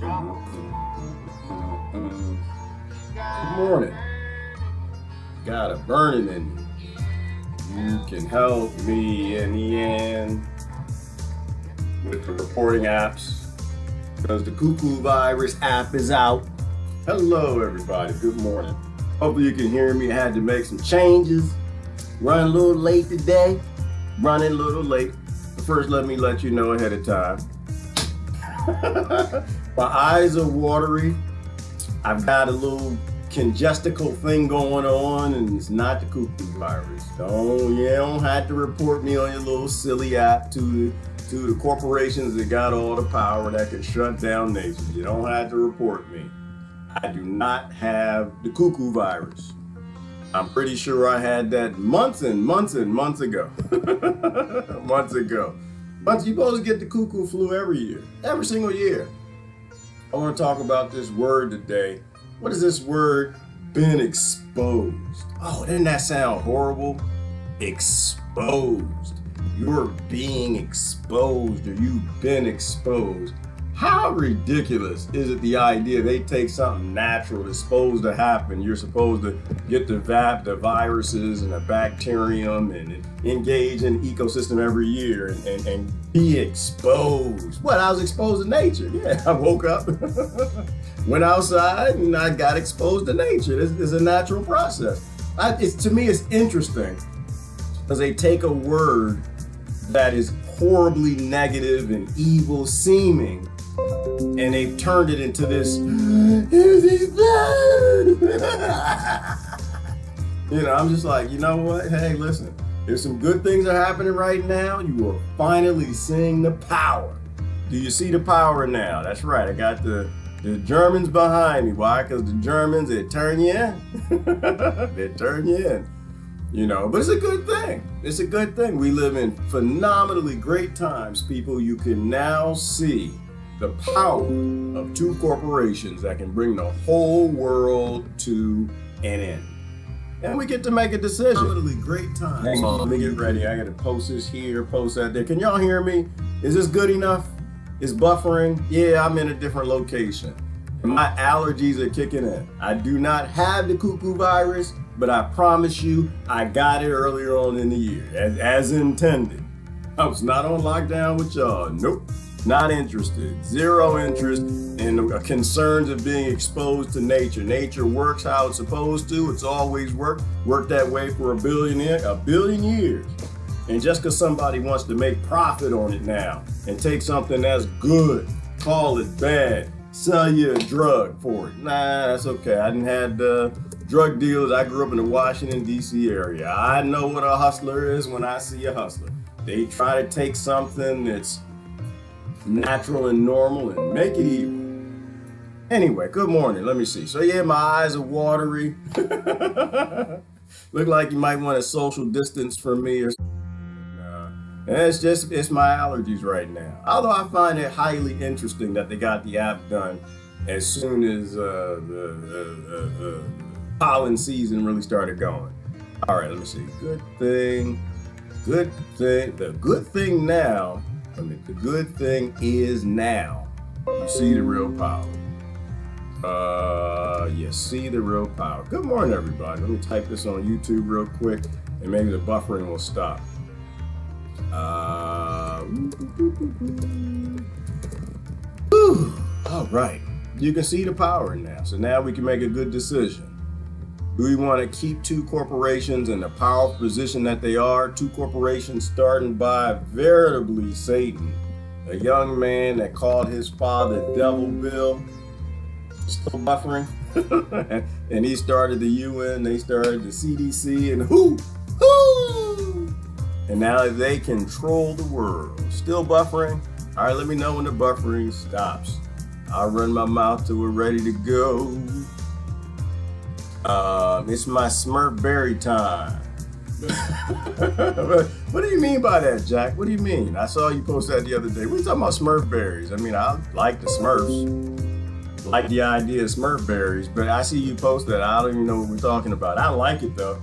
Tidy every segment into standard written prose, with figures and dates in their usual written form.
Good morning. Got a burning in you. You can help me in the end with the reporting apps because the Cuckoo Virus app is out. Hello, everybody. Good morning. Hopefully you can hear me. I had to make some changes. Running a little late today. Running a little late. First, let me let you know ahead of time. My eyes are watery. I've got a little congestical thing going on, and it's not the Cuckoo Virus. You don't have to report me on your little silly app to the corporations that got all the power that can shut down nations. You don't have to report me. I do not have the Cuckoo Virus. I'm pretty sure I had that months and months and months ago. Months ago. But you're supposed to get the cuckoo flu every year, every single year. I want to talk about this word today. What is this word? Been exposed. Oh, doesn't that sound horrible? Exposed. You're being exposed, or you've been exposed. How ridiculous is it, the idea they take something natural that's supposed to happen? You're supposed to get the viruses and the bacterium and engage in the ecosystem every year and be exposed. What, I was exposed to nature. Yeah, I woke up, went outside, and I got exposed to nature. This is a natural process. To me, it's interesting because they take a word that is horribly negative and evil seeming, and they've turned it into this, I'm just like, you know what? Hey, listen, there's some good things are happening right now. You are finally seeing the power. Do you see the power now? That's right. I got the Germans behind me. Why? Because the Germans, they turn you in. They turn you in. But it's a good thing. It's a good thing. We live in phenomenally great times, people. You can now see the power of two corporations that can bring the whole world to an end. And we get to make a decision. Phenomenally great times. Hang on, let me get ready. I got to post this here, post that there. Can y'all hear me? Is this good enough? Is buffering? Yeah, I'm in a different location. My allergies are kicking in. I do not have the Cuckoo Virus, but I promise you, I got it earlier on in the year, as intended. I was not on lockdown with y'all. Nope, not interested. Zero interest in the concerns of being exposed to nature. Nature works how it's supposed to. It's always worked that way for a billion years. And just because somebody wants to make profit on it now and take something that's good, call it bad, sell you a drug for it. Nah, that's okay. I didn't have drug dealers. I grew up in the Washington, D.C. area. I know what a hustler is when I see a hustler. They try to take something that's natural and normal and make it evil. Anyway, good morning. Let me see. So yeah, my eyes are watery. Look like you might want to social distance from me or something. It's my allergies right now. Although I find it highly interesting that they got the app done as soon as the pollen season really started going. All right, let me see. The good thing now, the good thing is now you see the real power. You see the real power. Good morning, everybody. Let me type this on YouTube real quick and maybe the buffering will stop. All right, you can see the power now. So now we can make a good decision. Do we want to keep two corporations in the powerful position that they are? Two corporations starting by veritably Satan, a young man that called his father Devil Bill, still buffering, and he started the UN, they started the CDC, and who? And now they control the world. Still buffering? All right, let me know when the buffering stops. I'll run my mouth till we're ready to go. It's my Smurfberry time. What do you mean by that, Jack? What do you mean? I saw you post that the other day. What are you talking about Smurfberries? I mean, I like the Smurfs. Like the idea of Smurfberries, but I see you post that. I don't even know what we're talking about. I like it though.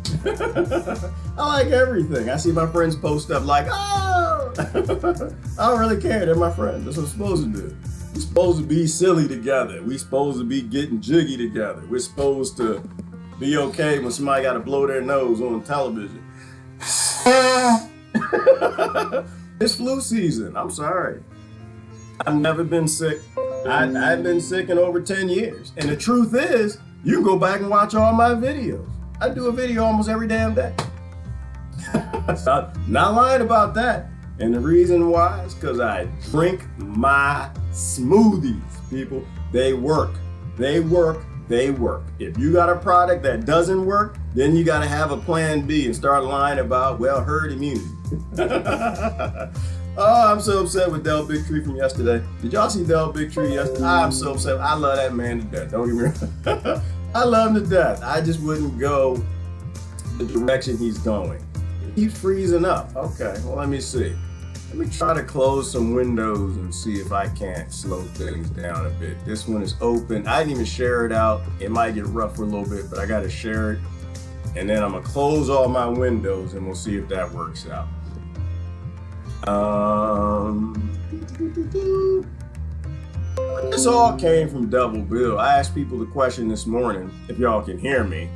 I like everything. I see my friends post stuff like, oh! I don't really care. They're my friends. That's what I'm supposed to do. We're supposed to be silly together. We're supposed to be getting jiggy together. We're supposed to be okay when somebody got to blow their nose on television. It's flu season. I'm sorry. I've never been sick. I've been sick in over 10 years. And the truth is, you can go back and watch all my videos. I do a video almost every damn day. Not lying about that. And the reason why is because I drink my smoothies, people. They work. They work. They work. If you got a product that doesn't work, then you got to have a plan B and start lying about, well, herd immunity. Oh, I'm so upset with Del Bigtree from yesterday. Did y'all see Del Bigtree yesterday? I'm so upset. I love that man to death. Don't get me wrong. I love him to death. I just wouldn't go the direction he's going. He's freezing up. Okay, well, let me see. Let me try to close some windows and see if I can't slow things down a bit. This one is open. I didn't even share it out. It might get rough for a little bit, but I got to share it. And then I'm going to close all my windows and we'll see if that works out. This all came from Double Bill. I asked people the question this morning, if y'all can hear me.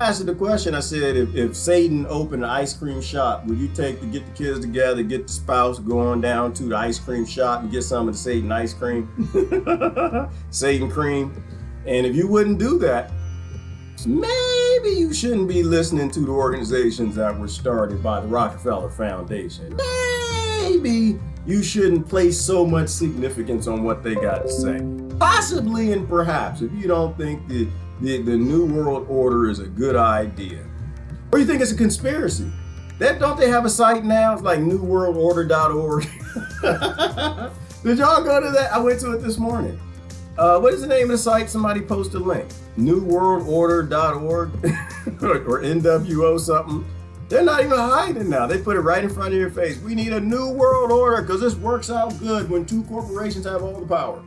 I asked the question, I said, if Satan opened an ice cream shop, would you take to get the kids together, get the spouse, go on down to the ice cream shop and get some of the Satan ice cream? Satan cream. And if you wouldn't do that, maybe you shouldn't be listening to the organizations that were started by the Rockefeller Foundation. Maybe you shouldn't place so much significance on what they got to say. Possibly and perhaps, if you don't think that the New World Order is a good idea. Or you think it's a conspiracy. Don't they have a site now? It's like newworldorder.org. Did y'all go to that? I went to it this morning. What is the name of the site? Somebody post a link. newworldorder.org or NWO something. They're not even hiding now. They put it right in front of your face. We need a new world order because this works out good when two corporations have all the power.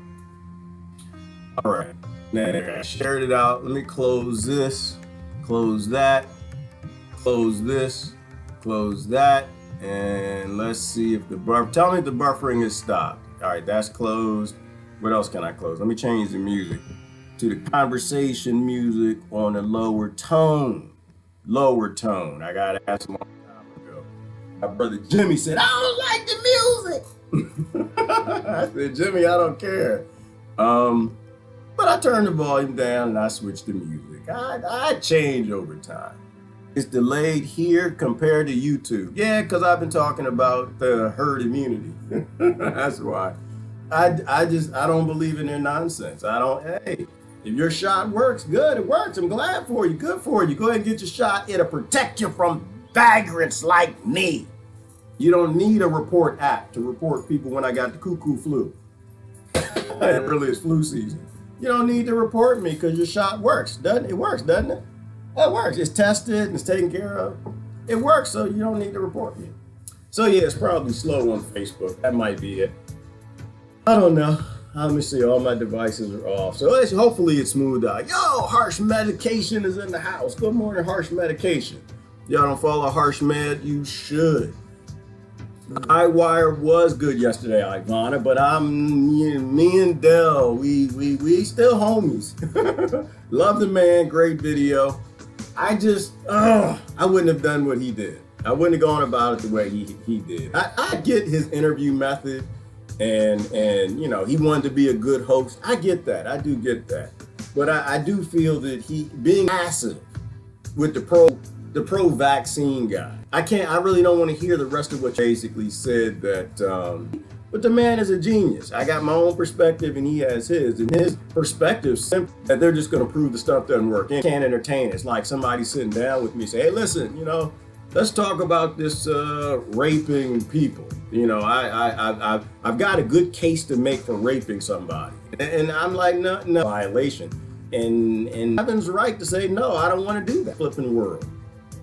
All right. Now, I shared it out. Let me close this, close that, close this, close that, and let's see if the tell me if the buffering is stopped. All right, that's closed. What else can I close? Let me change the music to the conversation music on a lower tone. Lower tone. I got to ask him a long time ago. My brother Jimmy said, I don't like the music. I said, Jimmy, I don't care. But I turned the volume down and I switched the music. I change over time. It's delayed here compared to YouTube. Yeah, because I've been talking about the herd immunity. That's why. I don't believe in their nonsense. Hey, if your shot works, good, it works. I'm glad for you, good for you. Go ahead and get your shot. It'll protect you from vagrants like me. You don't need a report app to report people when I got the cuckoo flu. It really is flu season. You don't need to report me because your shot works, doesn't it? It works, doesn't it? It works. It's tested and it's taken care of. It works, so you don't need to report me. So yeah, it's probably slow on Facebook. That might be it. I don't know. Let me see. All my devices are off. So hopefully it's smoothed out. Yo, Harsh Medication is in the house. Good morning, Harsh Medication. Y'all don't follow Harsh Med? You should. iWire was good yesterday, Ivana, but me and Del, we still homies. Love the man, great video. I wouldn't have done what he did. I wouldn't have gone about it the way he did. I get his interview method and you know, he wanted to be a good host. I get that, I do get that. But I do feel that he being passive with the pro-vaccine guy. I really don't want to hear the rest of what you basically said that, but the man is a genius. I got my own perspective and he has his. And his perspective simply that they're just going to prove the stuff doesn't work. They can't entertain. It's like somebody sitting down with me say, hey, listen, you know, let's talk about this raping people. You know, I've got a good case to make for raping somebody. And I'm like, no, violation. And Evan's right to say, no, I don't want to do that. Flipping world.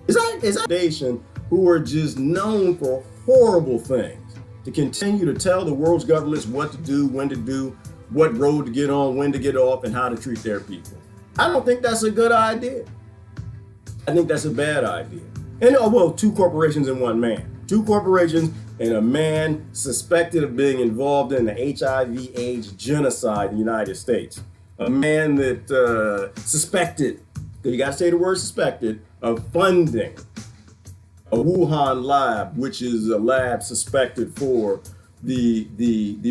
Is that nation who are just known for horrible things to continue to tell the world's governments what to do, when to do, what road to get on, when to get off, and how to treat their people? I don't think that's a good idea. I think that's a bad idea. And well, two corporations and one man. 2 corporations and a man suspected of being involved in the HIV/AIDS genocide in the United States. A man that suspected, you got to say the word suspected, of funding a Wuhan lab, which is a lab suspected for the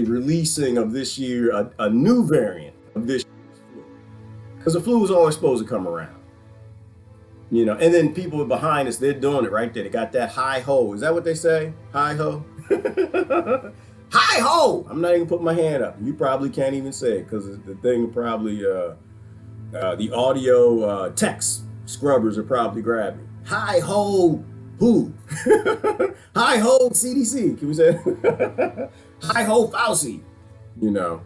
releasing of this year a new variant of this flu, because the flu was always supposed to come around, you know. And then people behind us, they're doing it right there. They got that hi ho. Is that what they say? Hi ho. Hi ho. I'm not even putting my hand up. You probably can't even say it because the thing probably the audio text scrubbers are probably grabbing. Hi ho. Who? Hi ho CDC. Can we say hi ho Fauci? You know.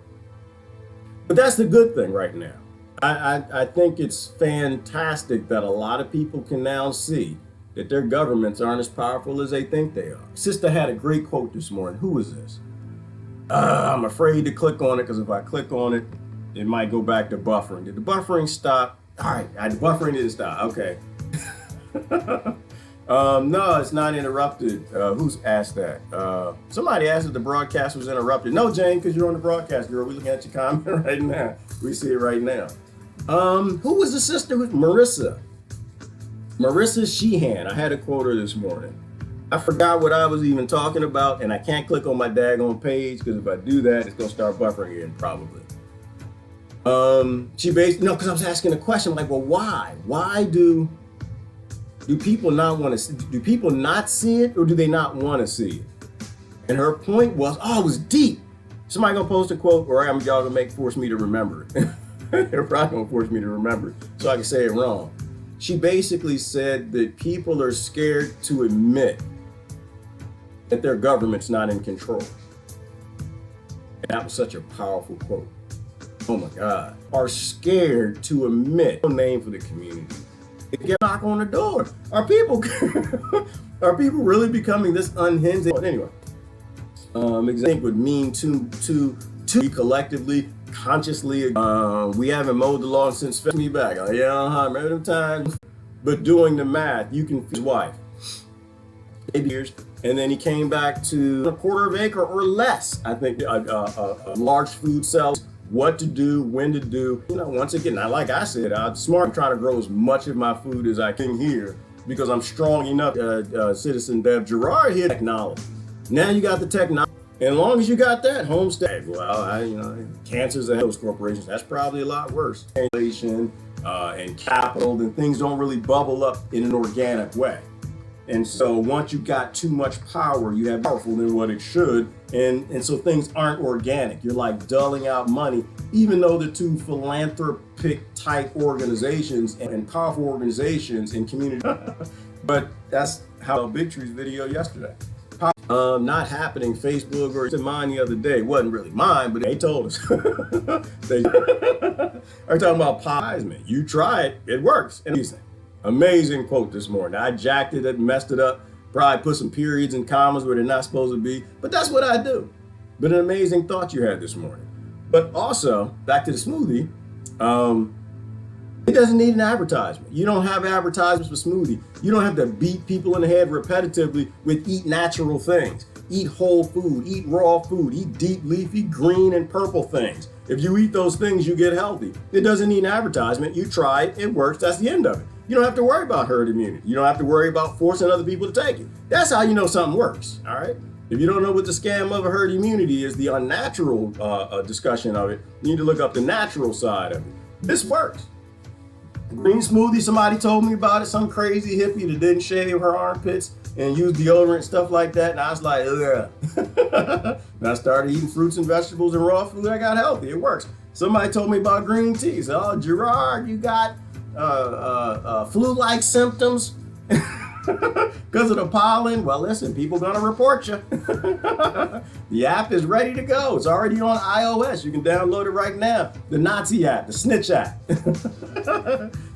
But that's the good thing right now. I think it's fantastic that a lot of people can now see that their governments aren't as powerful as they think they are. Sister had a great quote this morning. Who is this? I'm afraid to click on it because if I click on it, it might go back to buffering. Did the buffering stop? All right, the buffering didn't stop. Okay. No, it's not interrupted. Who's asked that? Somebody asked if the broadcast was interrupted. No, Jane, because you're on the broadcast, girl. We're looking at your comment right now. We see it right now. Who was the sister with Marissa? Marissa Sheehan. I had to quote her this morning. I forgot what I was even talking about, and I can't click on my daggone page because if I do that, it's gonna start buffering again, probably. She basically, no, because I was asking a question like, well, why? Why do people not want to see, do people not see it or do they not want to see it? And her point was, oh, it was deep. Somebody gonna post a quote or y'all gonna force me to remember it. They're probably gonna force me to remember it so I can say it wrong. She basically said that people are scared to admit that their government's not in control. And that was such a powerful quote. Oh my God. Are scared to admit no name for the community. They get a knock on the door. Are people really becoming this unhinged? Anyway, I think would mean to collectively, consciously. We haven't mowed the lawn since me back. Remember them times? But doing the math, you can his wife 8 years, and then he came back to a quarter of an acre or less. I think a large food cells. What to do, when to do. You know, once again, like I said, I'm smart. I'm trying to grow as much of my food as I can here because I'm strong enough. Citizen Bev Gerard here, technology. Now you got the technology. And as long as you got that, homestead, well, cancers and those corporations, that's probably a lot worse. Inflation and capital, then things don't really bubble up in an organic way. And so once you got too much power, you have powerful than what it should. And so things aren't organic. You're like dulling out money, even though the two philanthropic type organizations and powerful organizations in community. But that's how Big Tree's video yesterday. Not happening. Facebook or mine the other day. It wasn't really mine, but they told us. They are talking about pies, man. You try it, it works. And amazing quote this morning. I jacked it, messed it up, probably put some periods and commas where they're not supposed to be, but that's what I do. But an amazing thought you had this morning. But also, back to the smoothie, it doesn't need an advertisement. You don't have advertisements for smoothie. You don't have to beat people in the head repetitively with eat natural things, eat whole food, eat raw food, eat deep leafy green and purple things. If you eat those things, you get healthy. It doesn't need an advertisement. You try it, it works, that's the end of it. You don't have to worry about herd immunity. You don't have to worry about forcing other people to take it. That's how you know something works, all right? If you don't know what the scam of a herd immunity is, the unnatural discussion of it, you need to look up the natural side of it. This works. Green smoothie, somebody told me about it, some crazy hippie that didn't shave her armpits and use deodorant and stuff like that, and I was like, ugh. And I started eating fruits and vegetables and raw food, I got healthy, it works. Somebody told me about green tea, so, oh, Gerard, you got flu-like symptoms because of the pollen. Well, listen, people gonna report you. The app is ready to go. It's already on iOS. You can download it right now. The Nazi app, the Snitch app.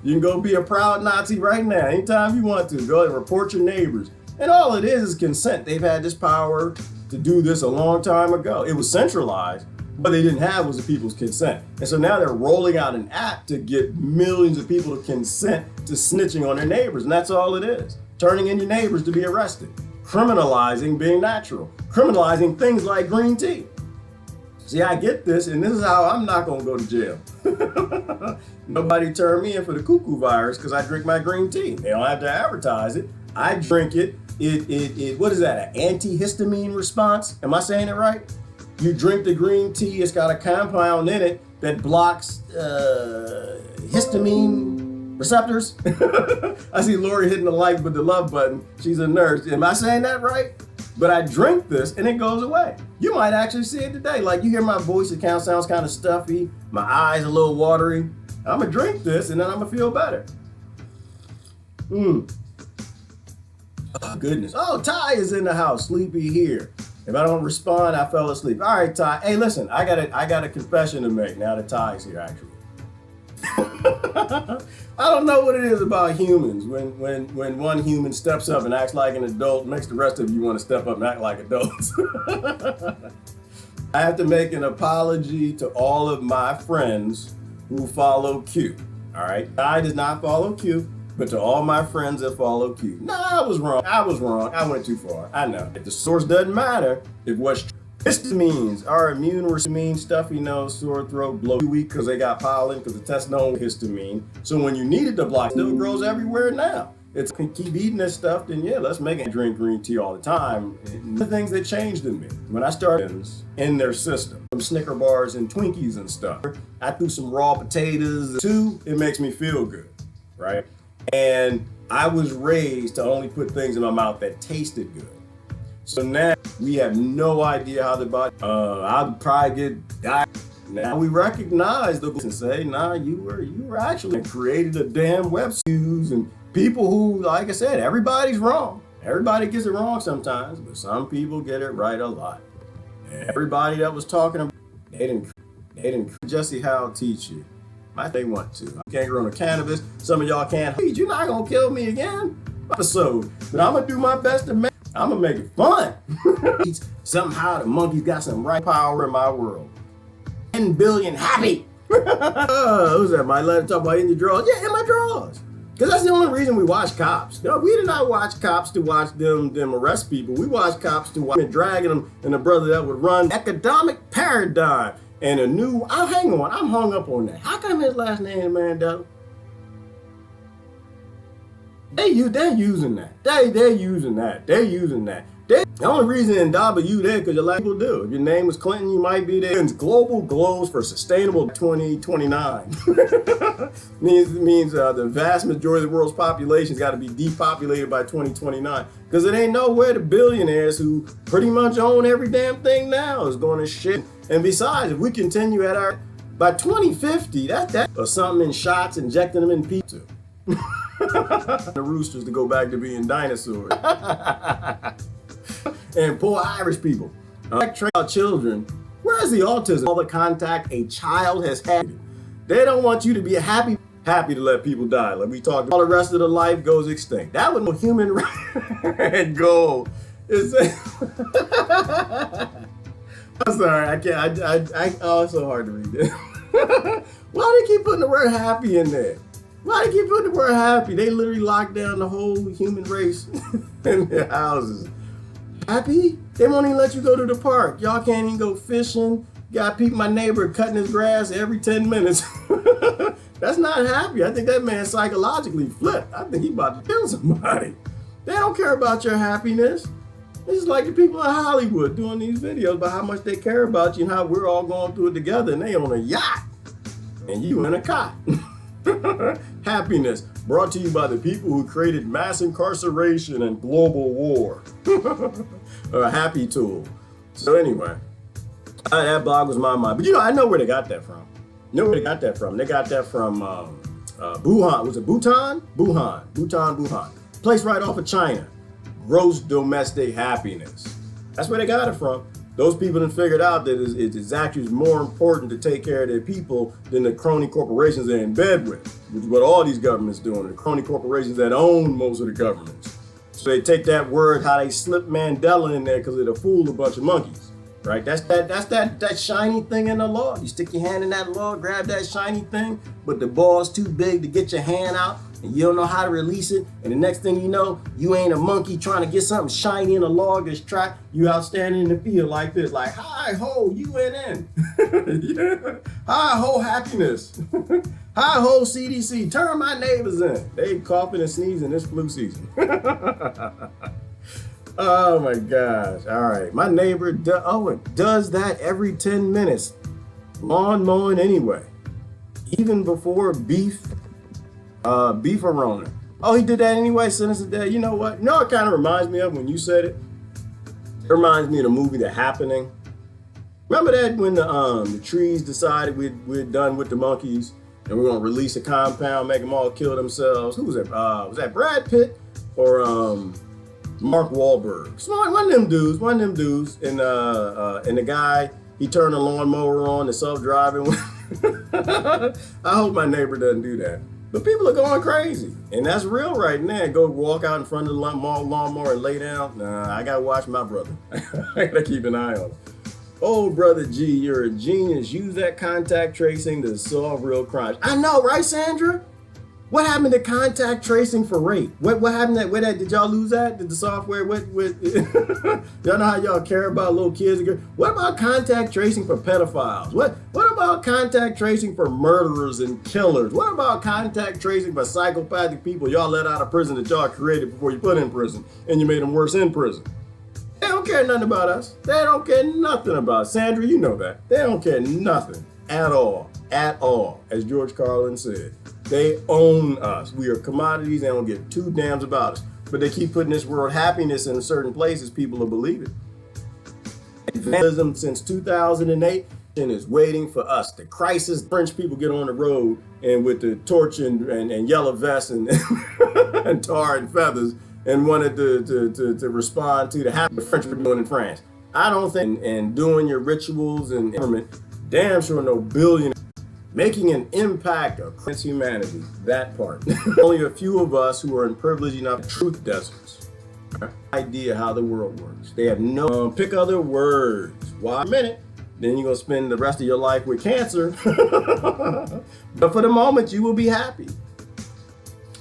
You can go be a proud Nazi right now, anytime you want to. Go and report your neighbors. And all it is consent. They've had this power to do this a long time ago. It was centralized. What they didn't have was the people's consent. And so now they're rolling out an app to get millions of people to consent to snitching on their neighbors. And that's all it is. Turning in your neighbors to be arrested. criminalizing being natural, criminalizing things like green tea. See, I get this, and this is how I'm not gonna go to jail. Nobody turned me in for the cuckoo virus because I drink my green tea. They don't have to advertise it. I drink it. What is that, an antihistamine response? Am I saying it right? You drink the green tea, it's got a compound in it that blocks histamine receptors. I see Lori hitting the like with the love button. She's a nurse. Am I saying that right? But I drink this and it goes away. You might actually see it today. Like you hear my voice, it sounds kind of stuffy. My eyes a little watery. I'm gonna drink this and then I'm gonna feel better. Oh, goodness. Oh, Ty is in the house, sleepy here. If I don't respond, I fell asleep. All right, Ty. Hey, listen, I got a confession to make now that Ty's here, actually. I don't know what it is about humans when one human steps up and acts like an adult, makes the rest of you want to step up and act like adults. I have to make an apology to all of my friends who follow Q. All right, I does not follow Q, but to all my friends that follow Q. No, I was wrong. I went too far. I know. If the source doesn't matter, if what's histamines are immune histamine, stuffy nose, sore throat, blow weak because they got pollen, because the test known histamine. So when you need it to block, it still grows everywhere now. It's can keep eating this stuff, then yeah, let's make it drink green tea all the time. The things that changed in me when I started in their system, some Snicker bars and Twinkies and stuff. I threw some raw potatoes too. It makes me feel good, right? And I was raised to only put things in my mouth that tasted good. So now we have no idea how the body, I'll probably get diet. Now we recognize the and say, nah, you were actually created a damn website and people who, like I said, everybody's wrong. Everybody gets it wrong sometimes, but some people get it right a lot. And everybody that was talking about, they didn't Jesse Howell teach you. They want to. I can't grow no cannabis. Some of y'all can't. You're not gonna kill me again. Episode, but I'm gonna do my best to make. I'm gonna make it fun. Somehow the monkeys got some right power in my world. 10 billion happy. Who's that? My letter talk about in your drawers? Yeah, in my drawers. Because that's the only reason we watch cops. No, we did not watch cops to watch them arrest people. We watch cops to watch them dragging them and the brother that would run economic paradigm and a new. Oh, hang on, I'm hung up on that. How come his last name is Mandela? They're using that. They're using that. The only reason in W there because a lot of people do. If your name was Clinton, you might be there. It's global goals for sustainable 2029. means the vast majority of the world's population's got to be depopulated by 2029. Because it ain't nowhere the billionaires who pretty much own every damn thing now is going to shit. And besides, if we continue at our by 2050, that or something in shots, injecting them in pizza. The roosters to go back to being dinosaurs. And poor Irish people. Train our children. Where is the autism? All the contact a child has had. They don't want you to be happy to let people die. Like we talked about, all the rest of the life goes extinct. That was no human right goal. I'm sorry, I can't. Oh, it's so hard to read this. Why do they keep putting the word happy in there? Why do they keep putting the word happy? They literally locked down the whole human race in their houses. Happy? They won't even let you go to the park. Y'all can't even go fishing. Got people, my neighbor cutting his grass every 10 minutes. That's not happy. I think that man psychologically flipped. I think he about to kill somebody. They don't care about your happiness. This is like the people in Hollywood doing these videos about how much they care about you and how we're all going through it together, and they on a yacht and you in a cot. Happiness brought to you by the people who created mass incarceration and global war. A happy tool. So anyway, that blog was my mind. But you know, I know where they got that from. You know where they got that from? They got that from Wuhan. Was it Bhutan? Wuhan. Place right off of China. Gross domestic happiness. That's where they got it from. Those people have figured out that it's actually more important to take care of their people than the crony corporations they're in bed with, which is what all these governments doing, the crony corporations that own most of the governments. So they take that word, how they slip Mandela in there because it'll fool a bunch of monkeys, right? That's that shiny thing in the law. You stick your hand in that law, grab that shiny thing, but the ball's too big to get your hand out. and you don't know how to release it, and the next thing you know, you ain't a monkey trying to get something shiny in a log that's trapped. You out standing in the field like this, like, hi ho, UNN. Yeah. Hi ho, happiness. Hi ho, CDC. Turn my neighbors in. They coughing and sneezing this flu season. Oh my gosh. All right. My neighbor, Owen, does that every 10 minutes. Lawn mowing anyway. Even before beef arona. Oh, he did that anyway, sentence of death. You know what? You know what it kind of reminds me of when you said it? It reminds me of the movie The Happening. Remember that when the trees decided we're done with the monkeys and we're gonna release a compound, make them all kill themselves? Who was that? Was that Brad Pitt or Mark Wahlberg? So one of them dudes, and the guy, he turned the lawnmower on, the self-driving. I hope my neighbor doesn't do that. But people are going crazy, and that's real right now. Go walk out in front of the lawnmower and lay down. Nah, I gotta watch my brother. I gotta keep an eye on him. Oh, brother G, you're a genius. Use that contact tracing to solve real crimes. I know, right, Sandra? What happened to contact tracing for rape? What happened to that? Did y'all lose that? Did the software? Y'all know how y'all care about little kids? What about contact tracing for pedophiles? What about contact tracing for murderers and killers? What about contact tracing for psychopathic people y'all let out of prison that y'all created before you put in prison and you made them worse in prison? They don't care nothing about us. They don't care nothing about us. Sandra, you know that. They don't care nothing at all, as George Carlin said. They own us. We are commodities. They don't give two damns about us. But they keep putting this word happiness in certain places. People will believe it. Evangelism since 2008 is waiting for us. The crisis, French people get on the road and with the torch and yellow vests and, and tar and feathers and wanted to respond to the habit the French were doing in France. I don't think, and doing your rituals and government, damn sure no billionaire. Making an impact across humanity, that part. Only a few of us who are in privileged enough truth deserts. Idea how the world works. They have no, pick other words. Why a minute, then you're gonna spend the rest of your life with cancer. But for the moment, you will be happy.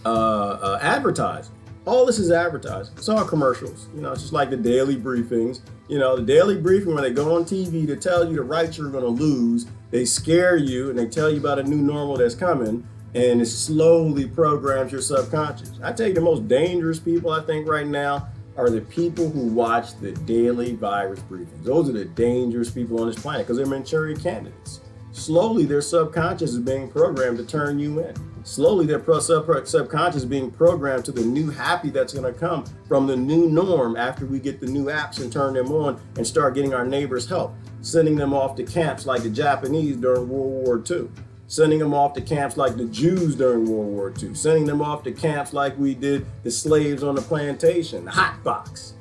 Advertising. All this is advertising. It's all commercials. You know, it's just like the daily briefings. You know, the daily briefing when they go on TV to tell you the rights you're going to lose, they scare you and they tell you about a new normal that's coming, and it slowly programs your subconscious. I tell you, the most dangerous people I think right now are the people who watch the daily virus briefings. Those are the dangerous people on this planet because they're Manchurian candidates. Slowly, their subconscious is being programmed to turn you in. Slowly, their subconscious is being programmed to the new happy that's going to come from the new norm after we get the new apps and turn them on and start getting our neighbors help, sending them off to camps like the Japanese during World War II, sending them off to camps like the Jews during World War II, sending them off to camps like we did the slaves on the plantation, the hot box.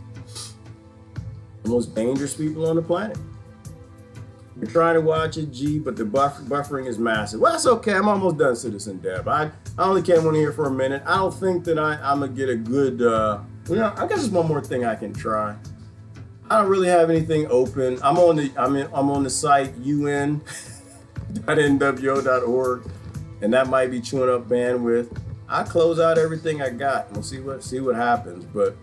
The most dangerous people on the planet. We're trying to watch it, G, but the buffering is massive. Well, that's okay. I'm almost done, Citizen Deb. I only came on here for a minute. I don't think that I'm going to get a good, I guess there's one more thing I can try. I don't really have anything open. I'm on the site un.nwo.org, and that might be chewing up bandwidth. I close out everything I got. We'll see what happens, but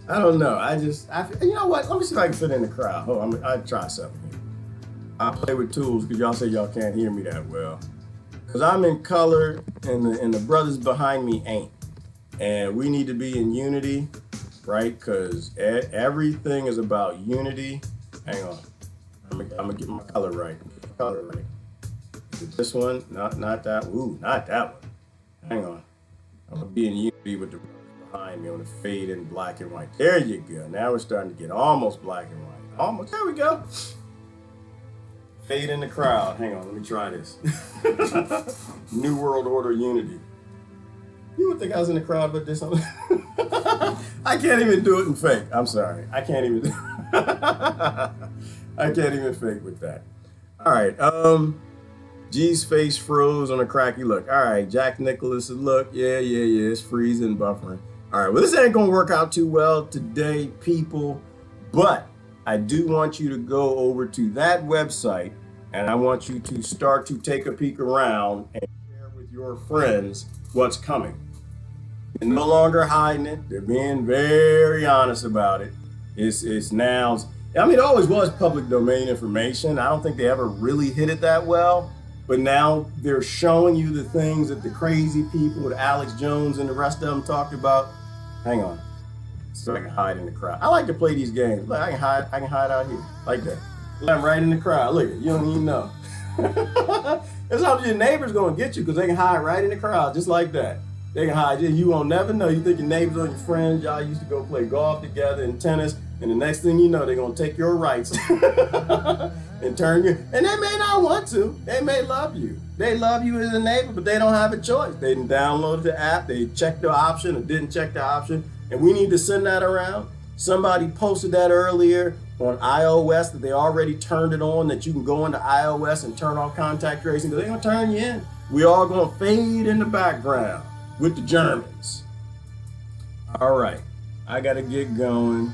I don't know. You know what? Let me see if I can fit in the crowd. Hold on, I'll try something here. I'll play with tools because y'all say y'all can't hear me that well. Because I'm in color and the brothers behind me ain't. And we need to be in unity, right? Because everything is about unity. Hang on. I'm gonna get my color right. Is it this one? Not that. Ooh, not that one. Hang on. I'm gonna be in unity with the behind me on the fade in black and white. There you go. Now we're starting to get almost black and white. Almost. There we go. Fade in the crowd. Hang on. Let me try this. New World Order unity. You would think I was in the crowd with this. I can't even do it in fake. I'm sorry. I can't even fake with that. All right. G's face froze on a cracky look. All right, Jack Nicholas, look. Yeah, it's freezing, buffering. All right, well, this ain't gonna work out too well today, people, but I do want you to go over to that website, and I want you to start to take a peek around and share your friends what's coming. They're no longer hiding it. They're being very honest about it. It's now, I mean, it always was public domain information. I don't think they ever really hit it that well. But now they're showing you the things that the crazy people, that Alex Jones and the rest of them talked about. Hang on, so I can hide in the crowd. I like to play these games. Look, I can hide out here like that. I'm right in the crowd. Look, you don't even know. That's how your neighbor's gonna get you, because they can hide right in the crowd just like that. They can hide you. You won't never know. You think your neighbors are your friends. Y'all used to go play golf together and tennis, and the next thing you know, they're gonna take your rights and turn you. And they may not want to. They may love you. They love you as a neighbor, but they don't have a choice. They didn't download the app. They checked the option or didn't check the option, and we need to send that around. Somebody posted that earlier on iOS that they already turned it on, that you can go into iOS and turn off contact tracing, because they're gonna turn you in. We all gonna fade in the background with the Germans. All right, I gotta get going.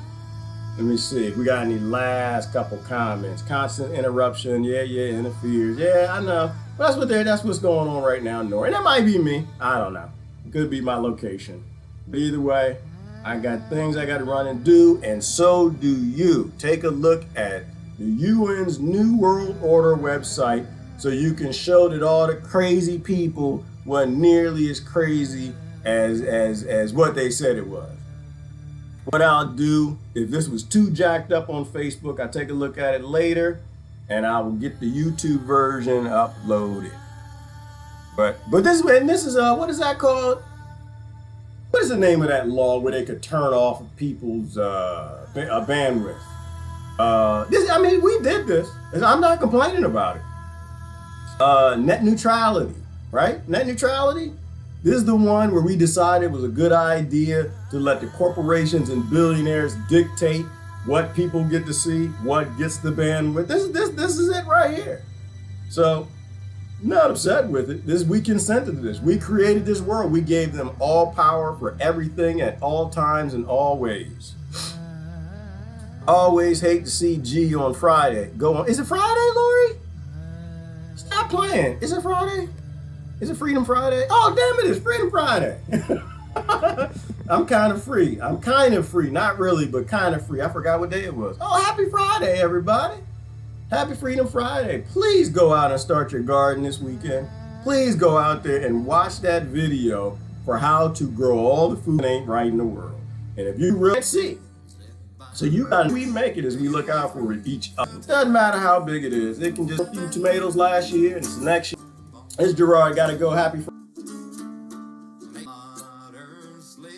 Let me see if we got any last couple comments. Constant interruption, yeah, interferes. Yeah, I know. But that's what's going on right now in Nora. And that might be me. I don't know. It could be my location. But either way, I got things I got to run and do, and so do you. Take a look at the UN's New World Order website so you can show that all the crazy people weren't nearly as crazy as what they said it was. What I'll do, if this was too jacked up on Facebook, I'll take a look at it later, and I will get the YouTube version uploaded. But this is what is that called? What is the name of that law where they could turn off people's bandwidth? I mean, we did this. I'm not complaining about it. Net neutrality, right? Net neutrality. This is the one where we decided it was a good idea to let the corporations and billionaires dictate what people get to see, what gets the bandwidth. This is it right here. So, not upset with it. We consented to this. We created this world. We gave them all power for everything at all times and all ways. Always hate to see G on Friday. Go on. Is it Friday, Lori? Stop playing. Is it Friday? Is it Freedom Friday? Oh, damn it, it's Freedom Friday. I'm kind of free. I'm kind of free. Not really, but kind of free. I forgot what day it was. Oh, happy Friday, everybody. Happy Freedom Friday. Please go out and start your garden this weekend. Please go out there and watch that video for how to grow all the food that ain't right in the world. And if you really see, so we make it as we look out for each other. It doesn't matter how big it is. It can just a few tomatoes last year and it's next year. It's Gerard, gotta go. Happy Friday.